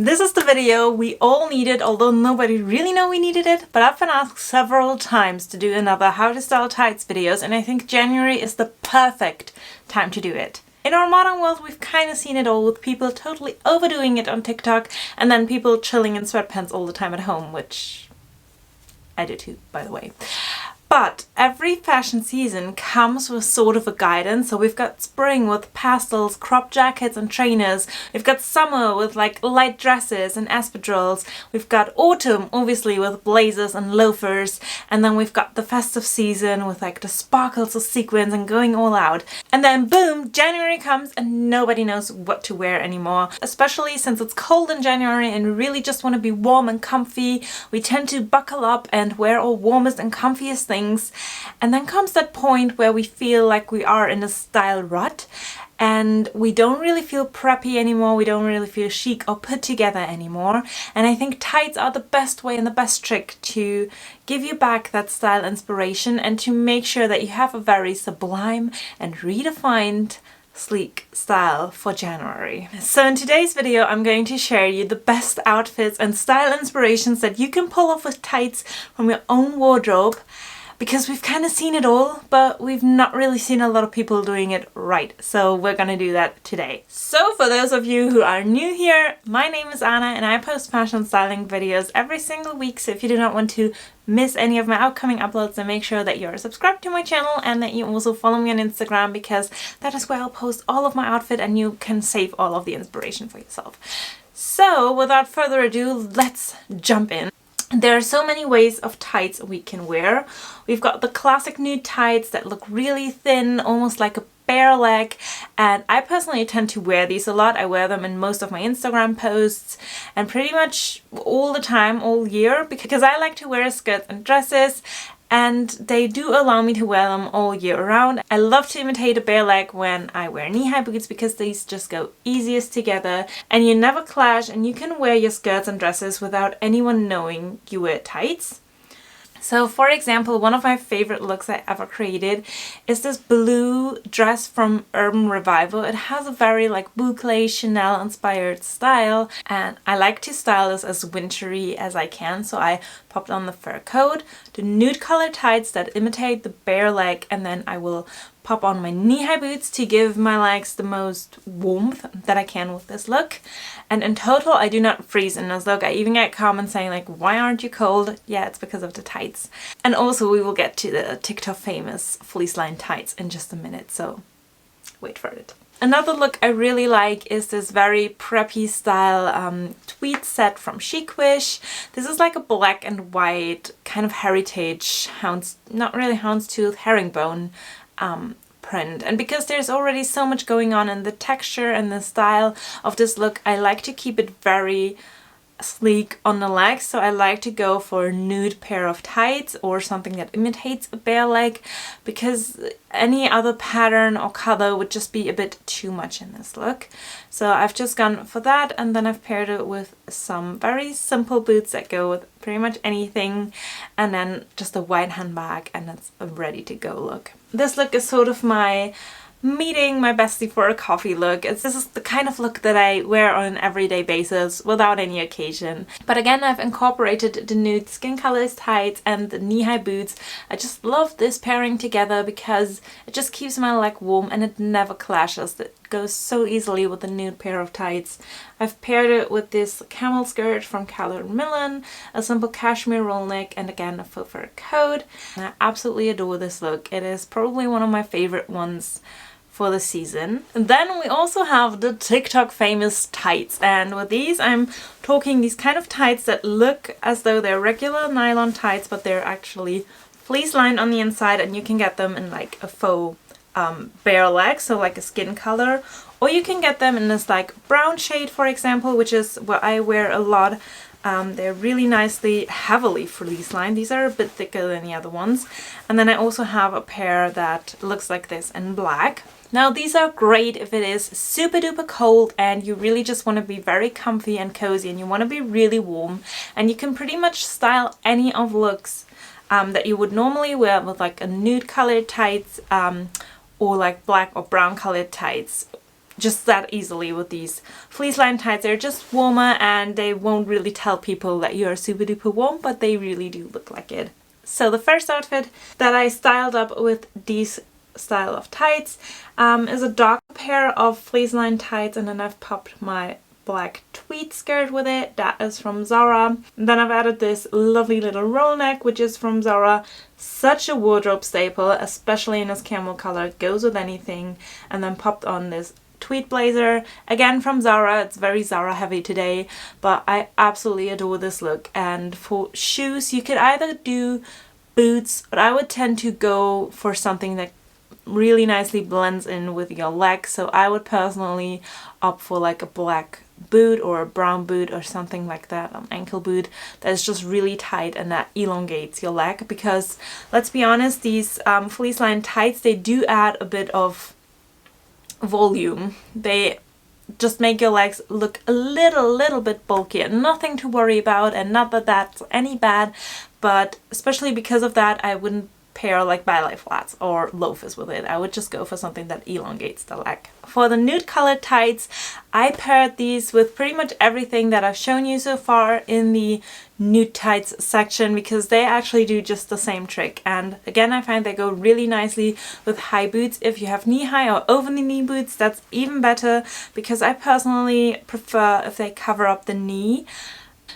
This is the video we all needed, although nobody really know we needed it, but I've been asked several times to do another how to style tights videos, and I think January is the perfect time to do it. In our modern world, we've kind of seen it all, with people totally overdoing it on TikTok and then people chilling in sweatpants all the time at home, which I do too, by the way. But every fashion season comes with sort of a guidance. So we've got spring with pastels, crop jackets and trainers. We've got summer with like light dresses and espadrilles. We've got autumn obviously with blazers and loafers. And then we've got the festive season with like the sparkles of sequins and going all out. And then boom, January comes and nobody knows what to wear anymore. Especially since it's cold in January and we really just want to be warm and comfy. We tend to buckle up and wear our warmest and comfiest things. And then comes that point where we feel like we are in a style rut and we don't really feel preppy anymore, we don't really feel chic or put together anymore. And I think tights are the best way and the best trick to give you back that style inspiration and to make sure that you have a very sublime and redefined sleek style for January. So in today's video I'm going to share you the best outfits and style inspirations that you can pull off with tights from your own wardrobe. Because we've kind of seen it all, but we've not really seen a lot of people doing it right. So we're gonna do that today. So for those of you who are new here, my name is Anna and I post fashion styling videos every single week. So if you do not want to miss any of my upcoming uploads, then make sure that you're subscribed to my channel and that you also follow me on Instagram, because that is where I'll post all of my outfit and you can save all of the inspiration for yourself. So without further ado, let's jump in. There are so many ways of tights we can wear. We've got the classic nude tights that look really thin, almost like a bare leg, and I personally tend to wear these a lot. I wear them in most of my Instagram posts and pretty much all the time, all year, because I like to wear skirts and dresses, and they do allow me to wear them all year round. I love to imitate a bare leg when I wear knee-high boots because these just go easiest together and you never clash, and you can wear your skirts and dresses without anyone knowing you wear tights. So for example, one of my favorite looks I ever created is this blue dress from Urban Revival. It has a very like boucle Chanel inspired style, and I like to style this as wintry as I can. So I popped on the fur coat, the nude color tights that imitate the bare leg, and then I will pop on my knee-high boots to give my legs the most warmth that I can with this look. And in total, I do not freeze in this look. I even get comments saying like, why aren't you cold? Yeah, it's because of the tights. And also we will get to the TikTok famous fleece-lined tights in just a minute, so wait for it. Another look I really like is this very preppy style tweed set from Chicwish. This is like a black and white kind of heritage not really houndstooth, herringbone print. And because there's already so much going on in the texture and the style of this look, I like to keep it very sleek on the legs. So I like to go for a nude pair of tights or something that imitates a bare leg, because any other pattern or color would just be a bit too much in this look. So I've just gone for that, and then I've paired it with some very simple boots that go with pretty much anything, and then just a white handbag, and it's a ready to go look. This look is sort of my meeting my bestie for a coffee look. This is the kind of look that I wear on an everyday basis without any occasion. But again, I've incorporated the nude skin colors tights and the knee-high boots. I just love this pairing together because it just keeps my leg warm and it never clashes. It goes so easily with the nude pair of tights. I've paired it with this camel skirt from Calvin Millen, a simple cashmere roll neck, and again a faux fur coat. And I absolutely adore this look. It is probably one of my favorite ones for the season. And then we also have the TikTok famous tights, and with these I'm talking these kind of tights that look as though they're regular nylon tights, but they're actually fleece lined on the inside, and you can get them in like a faux bare leg, so like a skin color, or you can get them in this like brown shade, for example, which is what I wear a lot. They're really nicely heavily fleece lined. These are a bit thicker than the other ones. And then I also have a pair that looks like this in black. Now these are great if it is super duper cold and you really just want to be very comfy and cozy and you want to be really warm, and you can pretty much style any of looks that you would normally wear with like a nude colored tights or like black or brown colored tights just that easily with these fleece-lined tights. They're just warmer and they won't really tell people that you're super duper warm, but they really do look like it. So the first outfit that I styled up with these style of tights is a dark pair of fleece-lined tights, and then I've popped my black tweed skirt with it. That is from Zara. And then I've added this lovely little roll neck, which is from Zara. Such a wardrobe staple, especially in this camel color. It goes with anything. And then popped on this tweed blazer, again from Zara. It's very Zara heavy today, but I absolutely adore this look. And for shoes, you could either do boots, but I would tend to go for something that really nicely blends in with your leg. So I would personally opt for like a black boot or a brown boot or something like that, an ankle boot that's just really tight and that elongates your leg, because let's be honest, these fleece-lined tights, they do add a bit of volume. They just make your legs look a little bit bulkier. Nothing to worry about, and not that that's any bad, but especially because of that, I wouldn't pair like ballet flats or loafers with it. I would just go for something that elongates the leg. For the nude colored tights, I paired these with pretty much everything that I've shown you so far in the nude tights section, because they actually do just the same trick. And again, I find they go really nicely with high boots. If you have knee-high or over-the-knee boots, that's even better, because I personally prefer if they cover up the knee.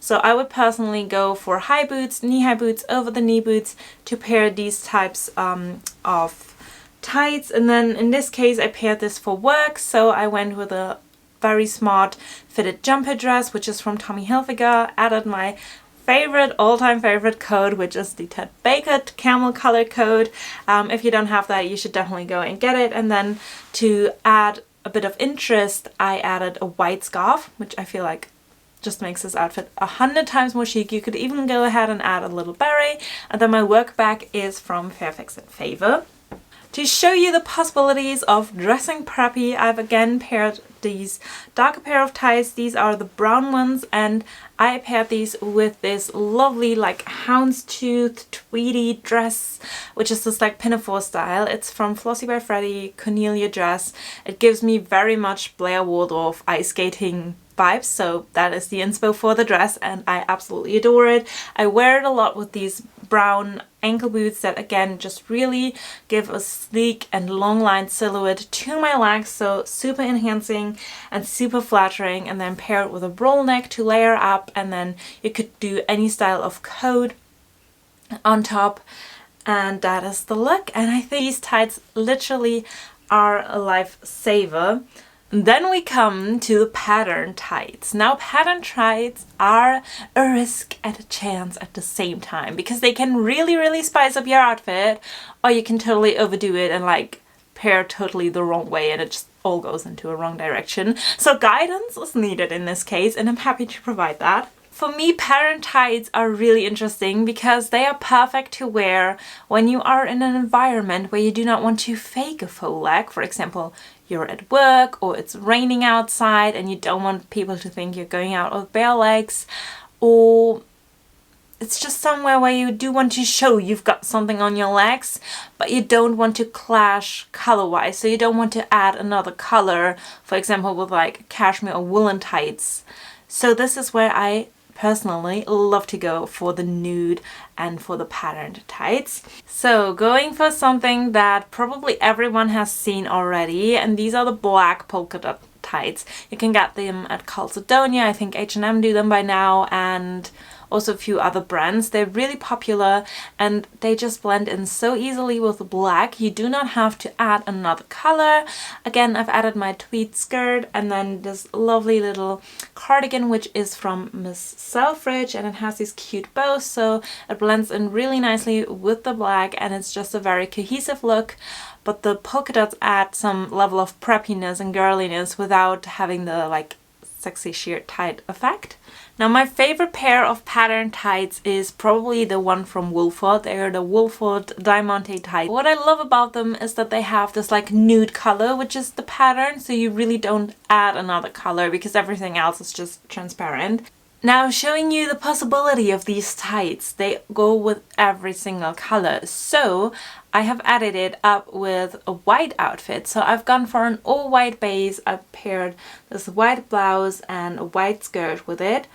So I would personally go for high boots, knee-high boots, over-the-knee boots to pair these types of tights. And then in this case, I paired this for work. So I went with a very smart fitted jumper dress, which is from Tommy Hilfiger. Added my favorite, all-time favorite coat, which is the Ted Baker camel color coat. If you don't have that, you should definitely go and get it. And then to add a bit of interest, I added a white scarf, which I feel like just makes this outfit 100 times more chic. You could even go ahead and add a little beret. And then my work bag is from Fairfax and Favor. To show you the possibilities of dressing preppy, I've again paired these darker pair of tights. These are the brown ones, and I paired these with this lovely like houndstooth tweedy dress, which is this like pinafore style. It's from Flossie by Freddie, Cornelia dress. It gives me very much Blair Waldorf ice skating vibes, so that is the inspo for the dress, and I absolutely adore it. I wear it a lot with these brown ankle boots that again just really give a sleek and long lined silhouette to my legs, so super enhancing and super flattering. And then pair it with a roll neck to layer up, and then you could do any style of coat on top, and that is the look. And I think these tights literally are a lifesaver. Then we come to the pattern tights. Now pattern tights are a risk and a chance at the same time, because they can really spice up your outfit, or you can totally overdo it and like pair totally the wrong way and it just all goes into a wrong direction. So guidance is needed in this case, and I'm happy to provide that. For me, pattern tights are really interesting because they are perfect to wear when you are in an environment where you do not want to fake a faux leg. For example, you're at work or it's raining outside and you don't want people to think you're going out with bare legs, or it's just somewhere where you do want to show you've got something on your legs, but you don't want to clash color-wise. So you don't want to add another color, for example, with like cashmere or woolen tights. So this is where I personally love to go for the nude and for the patterned tights. So going for something that probably everyone has seen already, and these are the black polka dot tights. You can get them at Calcedonia, I think H&M do them by now, and also a few other brands. They're really popular and they just blend in so easily with the black. You do not have to add another color. Again, I've added my tweed skirt and then this lovely little cardigan, which is from Miss Selfridge, and it has these cute bows, so it blends in really nicely with the black and it's just a very cohesive look. But the polka dots add some level of preppiness and girliness without having the like sexy sheer tight effect. Now my favorite pair of pattern tights is probably the one from Wolford. They are the Wolford Diamante tights. What I love about them is that they have this like nude color, which is the pattern, so you really don't add another color because everything else is just transparent. Now showing you the possibility of these tights, they go with every single color. So I have added it up with a white outfit. So I've gone for an all white base. I've paired this white blouse and a white skirt with it.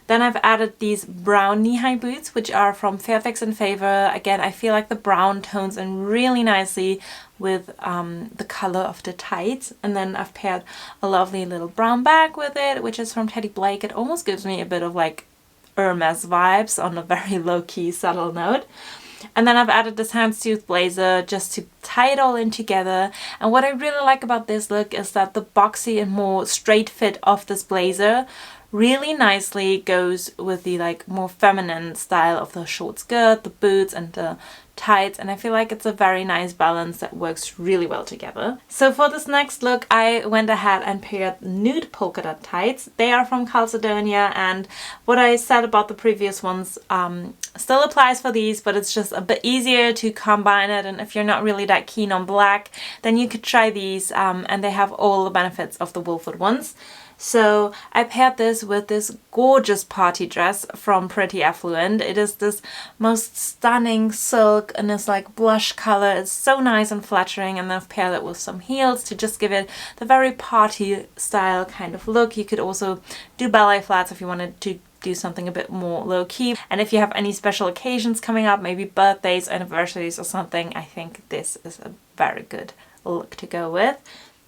Then I've added these brown knee-high boots, which are from Fairfax and Favour. Again, I feel like the brown tones in really nicely with the color of the tights. And then I've paired a lovely little brown bag with it, which is from Teddy Blake. It almost gives me a bit of like Hermes vibes on a very low-key, subtle note. And then I've added this Houndstooth Blazer just to tie it all in together. And what I really like about this look is that the boxy and more straight fit of this blazer really nicely goes with the like more feminine style of the short skirt, the boots and the tights, and I feel like it's a very nice balance that works really well together. So for this next look I went ahead and paired nude polka dot tights. They are from Calcedonia, and what I said about the previous ones still applies for these, but it's just a bit easier to combine it, and if you're not really that keen on black then you could try these, and they have all the benefits of the Wolford ones. So I paired this with this gorgeous party dress from Pretty Affluent. It is this most stunning silk and this like blush color. It's so nice and flattering, and then I've paired it with some heels to just give it the very party style kind of look. You could also do ballet flats if you wanted to do something a bit more low-key. And if you have any special occasions coming up, maybe birthdays, anniversaries or something, I think this is a very good look to go with.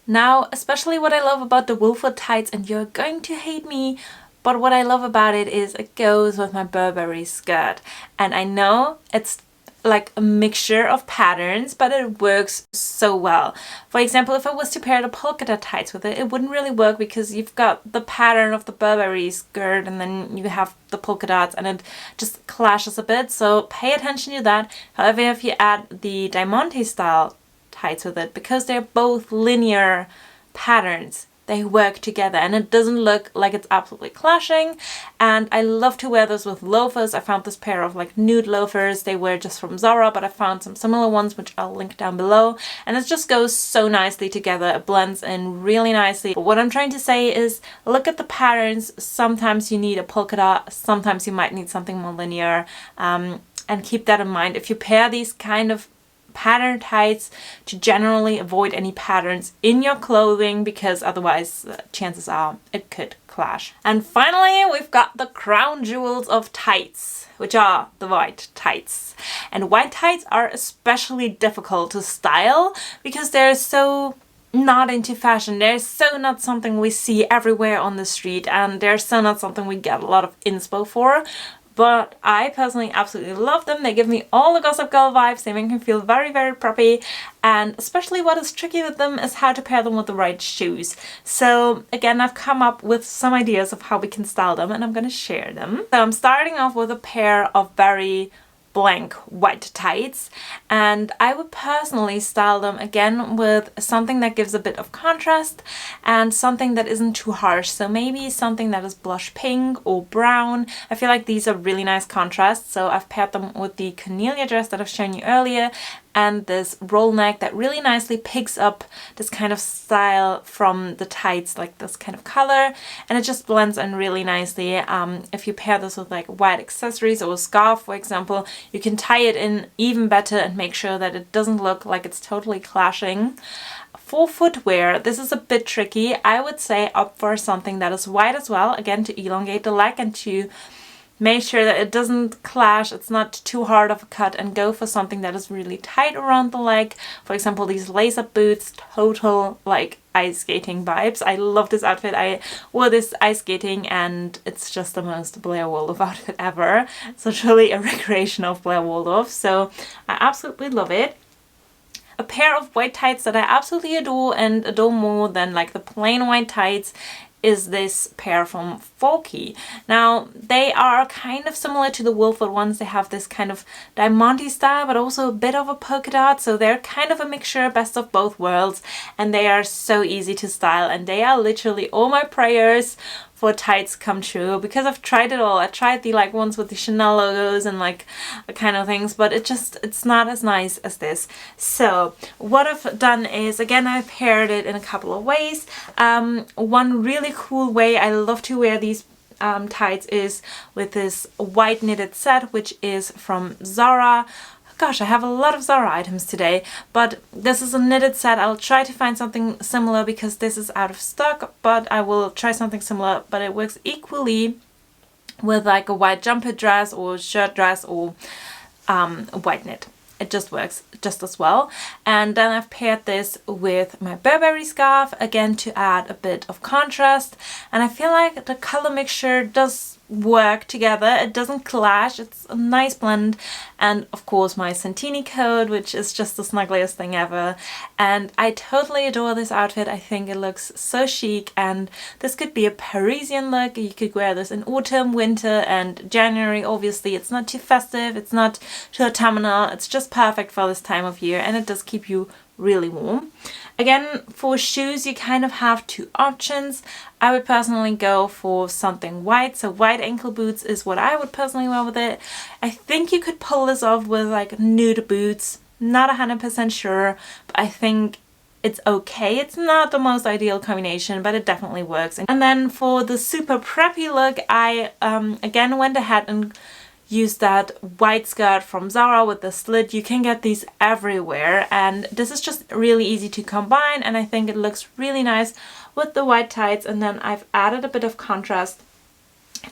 Now, especially what I love about the Wolford tights, and you're going to hate me, but what I love about it is it goes with my Burberry skirt. And I know it's like a mixture of patterns, but it works so well. For example, if I was to pair the polka dot tights with it, it wouldn't really work because you've got the pattern of the Burberry skirt and then you have the polka dots and it just clashes a bit. So pay attention to that. However, if you add the Diamante style tights with it, because they're both linear patterns, they work together and it doesn't look like it's absolutely clashing. And I love to wear those with loafers. I found this pair of like nude loafers. They were just from Zara, but I found some similar ones which I'll link down below, and it just goes so nicely together. It blends in really nicely. But what I'm trying to say is look at the patterns. Sometimes you need a polka dot, sometimes you might need something more linear, and keep that in mind if you pair these kind of pattern tights, to generally avoid any patterns in your clothing, because otherwise chances are it could clash. And finally, we've got the crown jewels of tights, which are the white tights. And white tights are especially difficult to style because they're so not into fashion. They're so not something we see everywhere on the street, and they're so not something we get a lot of inspo for. But I personally absolutely love them. They give me all the Gossip Girl vibes. They make me feel very, very preppy. And especially what is tricky with them is how to pair them with the right shoes. So again, I've come up with some ideas of how we can style them, and I'm going to share them. So I'm starting off with a pair of very blank white tights, and I would personally style them again with something that gives a bit of contrast and something that isn't too harsh. So maybe something that is blush pink or brown. I feel like these are really nice contrasts, so I've paired them with the Cornelia dress that I've shown you earlier and this roll neck that really nicely picks up this kind of style from the tights, like this kind of color, and it just blends in really nicely. If you pair this with like white accessories or a scarf, for example, you can tie it in even better and make sure that it doesn't look like it's totally clashing. For footwear, this is a bit tricky. I would say opt for something that is white as well, again to elongate the leg and to make sure that it doesn't clash, it's not too hard of a cut, and go for something that is really tight around the leg. For example, these lace-up boots, total like ice skating vibes. I love this outfit. I wore this ice skating and it's just the most Blair Waldorf outfit ever. It's literally a recreation of Blair Waldorf, so I absolutely love it. A pair of white tights that I absolutely adore, and adore more than like the plain white tights, is this pair from Folky. Now, they are kind of similar to the Wolford ones. They have this kind of diamante style, but also a bit of a polka dot. So they're kind of a mixture, best of both worlds. And they are so easy to style. And they are literally all my prayers for tights come true, because I've tried it all. I tried the like ones with the Chanel logos and like kind of things, but it's not as nice as this. So what I've done is, again, I've paired it in a couple of ways. One really cool way I love to wear these tights is with this white knitted set, which is from Zara. Gosh, I have a lot of Zara items today, but this is a knitted set. I'll try to find something similar because this is out of stock, but I will try something similar, but it works equally with like a white jumper dress or shirt dress or white knit. It just works just as well. And then I've paired this with my Burberry scarf, again to add a bit of contrast. And I feel like the color mixture does work together. It doesn't clash. It's a nice blend. And of course my Santinni coat, which is just the snuggliest thing ever. And I totally adore this outfit. I think it looks so chic, and this could be a Parisian look. You could wear this in autumn, winter and January. Obviously it's not too festive, it's not too autumnal, it's just perfect for this time of year, and it does keep you really warm. Again, for shoes you kind of have two options. I would personally go for something white, so white ankle boots is what I would personally wear with it. I think you could pull this off with like nude boots, not 100% sure, but I think it's okay. It's not the most ideal combination, but it definitely works. And then for the super preppy look, I again went ahead and use that white skirt from Zara with the slit. You can get these everywhere, and this is just really easy to combine, and I think it looks really nice with the white tights. And then I've added a bit of contrast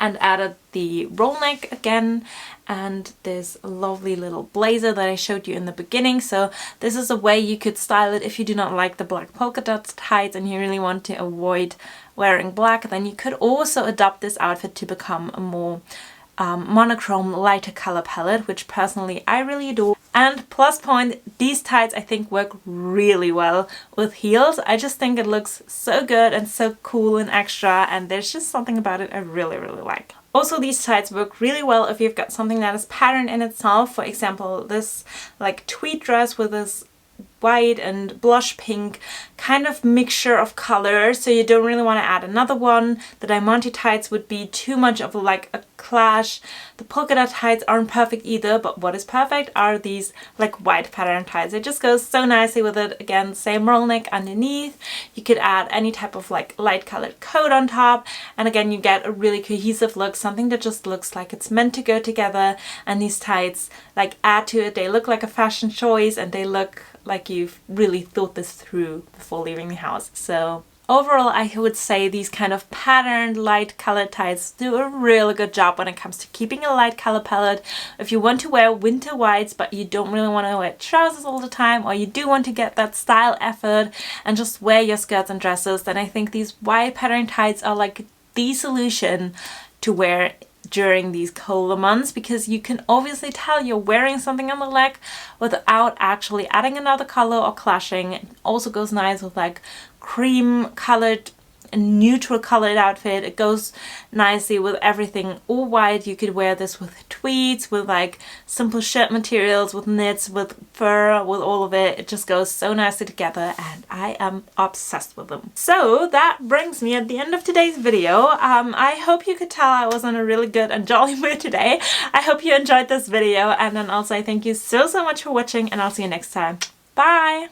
and added the roll neck again and this lovely little blazer that I showed you in the beginning. So this is a way you could style it if you do not like the black polka dot tights and you really want to avoid wearing black. Then you could also adopt this outfit to become a more monochrome lighter color palette, which personally I really adore. And plus point, these tights I think work really well with heels. I just think it looks so good and so cool and extra, and there's just something about it I really like. Also, these tights work really well if you've got something that is patterned in itself. For example, this like tweed dress with this white and blush pink kind of mixture of colors, so you don't really want to add another one. The diamante tights would be too much of like a clash. The polka dot tights aren't perfect either, but what is perfect are these like white pattern tights. It just goes so nicely with it. Again, same roll neck underneath. You could add any type of like light colored coat on top, and again you get a really cohesive look, something that just looks like it's meant to go together. And these tights like add to it. They look like a fashion choice, and they look like you've really thought this through before leaving the house. So overall, I would say these kind of patterned light colored tights do a really good job when it comes to keeping a light color palette. If you want to wear winter whites but you don't really want to wear trousers all the time, or you do want to get that style effort and just wear your skirts and dresses, then I think these white pattern tights are like the solution to wear during these colder months, because you can obviously tell you're wearing something on the leg without actually adding another color or clashing. It also goes nice with like cream colored and neutral colored outfit. It goes nicely with everything all white. You could wear this with tweeds, with like simple shirt materials, with knits, with fur, with all of it. It just goes so nicely together, and I am obsessed with them. So that brings me at the end of today's video. I hope you could tell I was in a really good and jolly mood today. I hope you enjoyed this video, and then also I thank you so much for watching, and I'll see you next time. Bye!